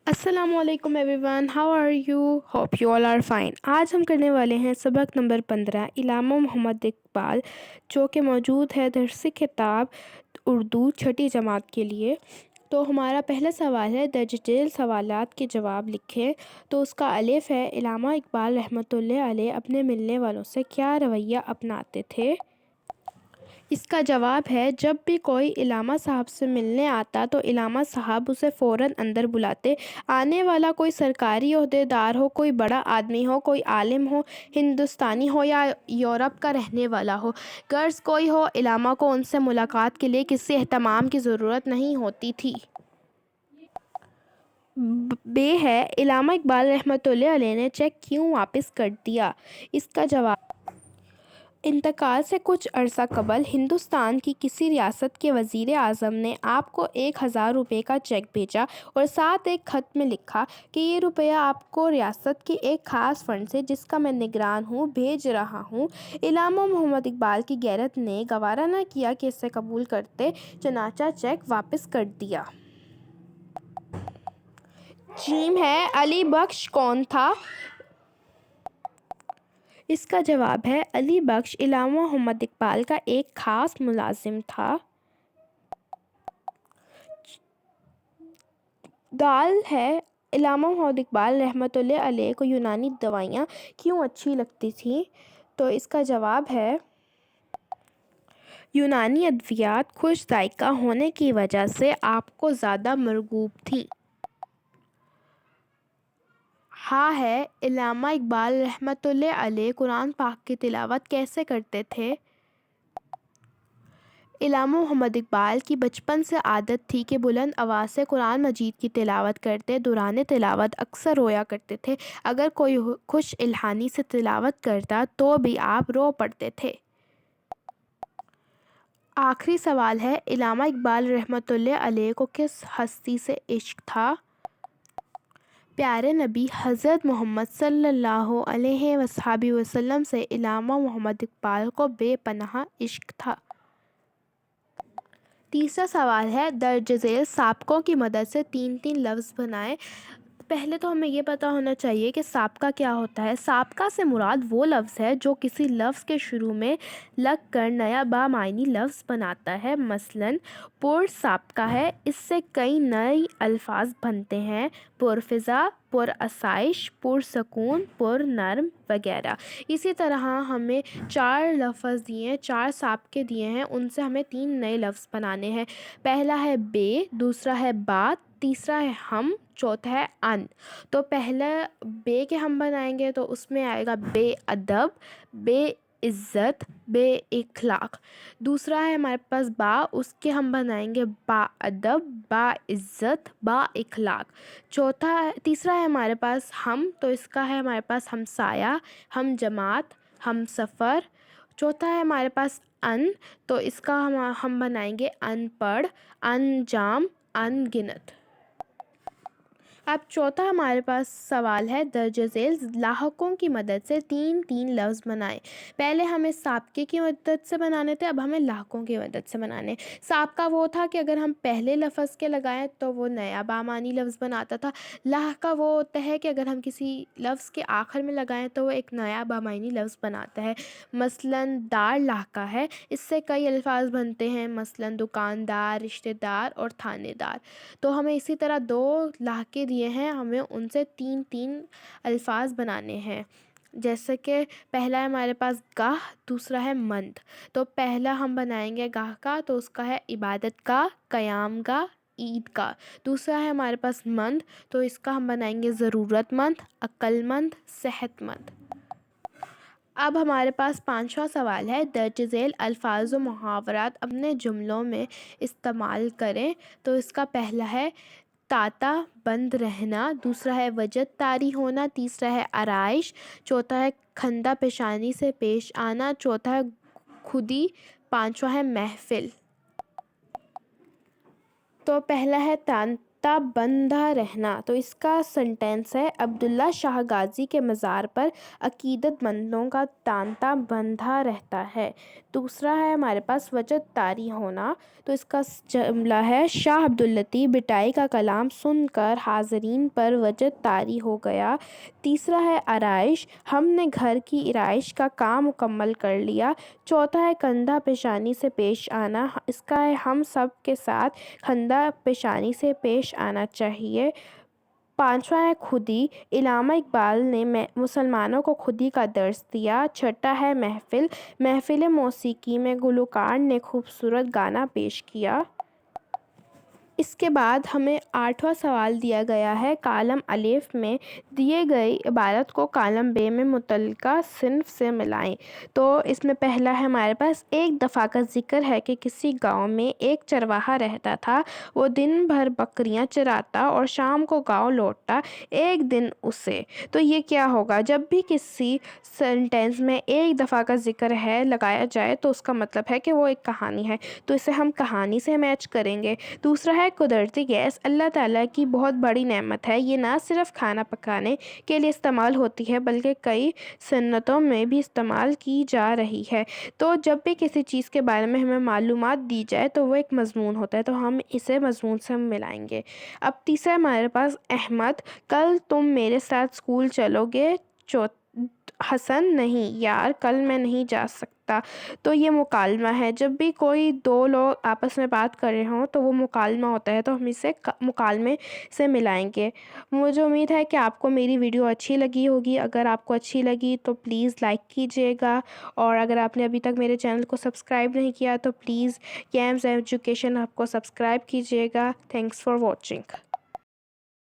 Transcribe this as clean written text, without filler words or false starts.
السلام علیکم everyone, how are you? Hope you all are fine. آج ہم کرنے والے ہیں سبق نمبر 15 علامہ محمد اقبال، جو کہ موجود ہے درس کتاب اردو چھٹی جماعت کے لیے۔ تو ہمارا پہلا سوال ہے، درج ذیل سوالات کے جواب لکھیں۔ تو اس کا الف ہے، علامہ اقبال رحمۃ اللہ علیہ اپنے ملنے والوں سے کیا رویہ اپناتے تھے؟ اس کا جواب ہے، جب بھی کوئی علامہ صاحب سے ملنے آتا تو علامہ صاحب اسے فوراً اندر بلاتے۔ آنے والا کوئی سرکاری عہدیدار ہو، کوئی بڑا آدمی ہو، کوئی عالم ہو، ہندوستانی ہو یا یورپ کا رہنے والا ہو، غرض کوئی ہو، علامہ کو ان سے ملاقات کے لیے کسی اہتمام کی ضرورت نہیں ہوتی تھی۔ ب ہے، علامہ اقبال رحمۃ اللہ علیہ نے چیک کیوں واپس کر دیا؟ اس کا جواب، انتقال سے کچھ عرصہ قبل ہندوستان کی کسی ریاست کے وزیر اعظم نے آپ کو 1000 روپے کا چیک بھیجا اور ساتھ ایک خط میں لکھا کہ یہ روپیہ آپ کو ریاست کے ایک خاص فنڈ سے، جس کا میں نگران ہوں، بھیج رہا ہوں۔ علامہ محمد اقبال کی غیرت نے گوارا نہ کیا کہ اسے قبول کرتے، چنانچہ چیک واپس کر دیا۔ ج ہے، علی بخش کون تھا؟ اس کا جواب ہے، علی بخش علامہ محمد اقبال کا ایک خاص ملازم تھا۔ دال ہے، علامہ محمد اقبال رحمۃ اللہ علیہ کو یونانی دوائیاں کیوں اچھی لگتی تھیں؟ تو اس کا جواب ہے، یونانی ادویات خوش ذائقہ ہونے کی وجہ سے آپ کو زیادہ مرغوب تھیں۔ ہاں ہے، علامہ اقبال رحمۃ اللہ علیہ قرآن پاک کی تلاوت کیسے کرتے تھے؟ علامہ محمد اقبال کی بچپن سے عادت تھی کہ بلند آواز سے قرآن مجید کی تلاوت کرتے۔ دوران تلاوت اکثر رویا کرتے تھے۔ اگر کوئی خوش الحانی سے تلاوت کرتا تو بھی آپ رو پڑتے تھے۔ آخری سوال ہے، علامہ اقبال رحمۃ اللہ علیہ کو کس ہستی سے عشق تھا؟ پیارے نبی حضرت محمد صلی اللہ علیہ وآلہ وسلم سے علامہ محمد اقبال کو بے پناہ عشق تھا۔ تیسرا سوال ہے، درج ذیل سابقوں کی مدد سے تین تین لفظ بنائیں۔ پہلے تو ہمیں یہ پتہ ہونا چاہیے کہ سابقہ کیا ہوتا ہے۔ سابقہ سے مراد وہ لفظ ہے جو کسی لفظ کے شروع میں لگ کر نیا بامعنی لفظ بناتا ہے۔ مثلاً پر سابقہ ہے، اس سے کئی نئے الفاظ بنتے ہیں: پرفضا، پر آسائش، پر سکون، پر نرم وغیرہ۔ اسی طرح ہمیں 4 لفظ دیے ہیں، 4 سابقے دیے ہیں، ان سے ہمیں 3 نئے لفظ بنانے ہیں۔ پہلا ہے بے، دوسرا ہے بات، تیسرا ہے ہم، چوتھا ہے ان۔ تو پہلا بے کے ہم بنائیں گے تو اس میں آئے گا بے ادب، بے عزت، بے اخلاق۔ دوسرا ہے ہمارے پاس با، اس کے ہم بنائیں گے با ادب، با عزت، با اخلاق۔ تیسرا ہے ہمارے پاس ہم، تو اس کا ہے ہمارے پاس ہمسایہ، ہم جماعت، ہم سفر۔ چوتھا ہے ہمارے پاس ان، تو اس کا ہم بنائیں گے ان پڑھ، انجام، ان گنت۔ اب چوتھا ہمارے پاس سوال ہے، درج ذیل لاحقوں کی مدد سے تین تین لفظ بنائیں۔ پہلے ہمیں سابقے کی مدد سے بنانے تھے، اب ہمیں لاحقوں کی مدد سے بنانے۔ سابقہ وہ تھا کہ اگر ہم پہلے لفظ کے لگائیں تو وہ نیا بامعنی لفظ بناتا تھا۔ لاحقہ وہ ہوتا ہے کہ اگر ہم کسی لفظ کے آخر میں لگائیں تو وہ ایک نیا بامعنی لفظ بناتا ہے۔ مثلاً دار لاحقہ ہے، اس سے کئی الفاظ بنتے ہیں، مثلاً دکاندار، رشتہ دار اور تھانے دار۔ تو ہمیں اسی طرح 2 لاحقے دیے ہیں، ہمیں ان سے 3 الفاظ بنانے ہیں۔ جیسے کہ پہلا ہے ہمارے پاس گاہ، دوسرا ہے مند۔ تو پہلا ہم بنائیں گے گاہ کا، تو اس کا ہے عبادت گاہ، قیام گاہ، عید گاہ۔ دوسرا ہے ہمارے پاس مند، تو اس کا ہم بنائیں گے ضرورت مند، عقل مند، صحت مند۔ اب ہمارے پاس 5واں سوال ہے، درج ذیل الفاظ و محاورات اپنے جملوں میں استعمال کریں۔ تو اس کا پہلا ہے طاطا بند رہنا، دوسرا ہے وجد طاری ہونا، تیسرا ہے آرائش، چوتھا ہے خندہ پیشانی سے پیش آنا، چوتھا ہے خودی، پانچواں ہے محفل۔ تو پہلا ہے تانتا بندھا رہنا، تو اس کا سنٹینس ہے، عبداللہ شاہ غازی کے مزار پر عقیدت مندوں کا تانتا بندھا رہتا ہے۔ دوسرا ہے ہمارے پاس وجد طاری ہونا، تو اس کا جملہ ہے شاہ عبداللطیف بٹائی کا کلام سن کر حاضرین پر وجد طاری ہو گیا۔ تیسرا ہے آرائش، ہم نے گھر کی آرائش کا کام مکمل کر لیا۔ چوتھا ہے کندھا پیشانی سے پیش آنا، اس کا ہے ہم سب کے ساتھ کندھا پیشانی سے پیش آنا چاہیے۔ پانچواں ہے خودی، علامہ اقبال نے مسلمانوں کو خودی کا درس دیا۔ چھٹا ہے محفل، محفل موسیقی میں گلوکار نے خوبصورت گانا پیش کیا۔ اس کے بعد ہمیں 8واں سوال دیا گیا ہے، کالم الف میں دیے گئی عبارت کو کالم ب میں متعلقہ صنف سے ملائیں۔ تو اس میں پہلا ہے ہمارے پاس، ایک دفعہ کا ذکر ہے کہ کسی گاؤں میں ایک چرواہا رہتا تھا، وہ دن بھر بکریاں چراتا اور شام کو گاؤں لوٹتا۔ ایک دن اسے، تو یہ کیا ہوگا، جب بھی کسی سینٹینس میں ایک دفعہ کا ذکر ہے لگایا جائے تو اس کا مطلب ہے کہ وہ ایک کہانی ہے، تو اسے ہم کہانی سے میچ کریں گے۔ دوسرا ہے قدرتی گیس، اللہ تعالیٰ کی بہت بڑی نعمت ہے، یہ نہ صرف کھانا پکانے کے لیے استعمال ہوتی ہے بلکہ کئی صنعتوں میں بھی استعمال کی جا رہی ہے۔ تو جب بھی کسی چیز کے بارے میں ہمیں معلومات دی جائے تو وہ ایک مضمون ہوتا ہے، تو ہم اسے مضمون سے ملائیں گے۔ اب تیسرا ہمارے پاس احمد، کل تم میرے ساتھ اسکول چلو گے؟ حسن، نہیں یار، کل میں نہیں جا سکتا۔ تو یہ مکالمہ ہے، جب بھی کوئی دو لوگ آپس میں بات کر رہے ہوں تو وہ مکالمہ ہوتا ہے، تو ہم اسے مکالمے سے ملائیں گے۔ مجھے امید ہے کہ آپ کو میری ویڈیو اچھی لگی ہوگی۔ اگر آپ کو اچھی لگی تو پلیز لائک کیجیے گا، اور اگر آپ نے ابھی تک میرے چینل کو سبسکرائب نہیں کیا تو پلیز گیمز ایجوکیشن ہب کو سبسکرائب کیجیے گا۔ Thanks for watching.